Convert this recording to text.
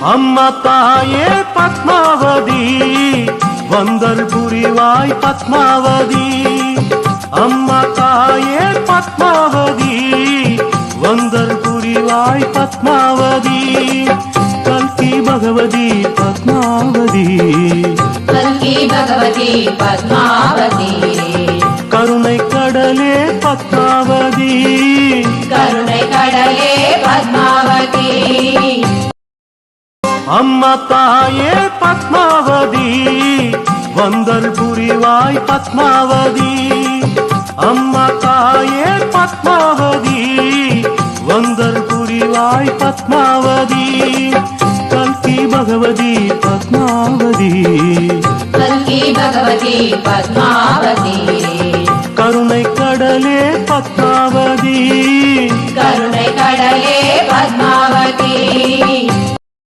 அம்மா தாயே பத்மாவதி வந்தல் புரிவாய் பத்மாவதி. அம்மா தாயே பத்மாவதி வந்தல் புரிவாய் பத்மாவதி. கல்கி பகவதி பத்மாவதி, கல்கி பகவதி பத்மாவதி. கருணை கடலே பத்மாவதி, கருணை கடலே பத்மாவதி. அம்மா தாயே பத்மாவதி வந்தல் புரிவாய் பத்மாவதி. அம்மா தாயே பத்மாவதி வந்தல் புரிவாய் பத்மாவதி. கல்கி பகவதி பத்மாவதி, கல்கி பகவதி பத்மாவதி.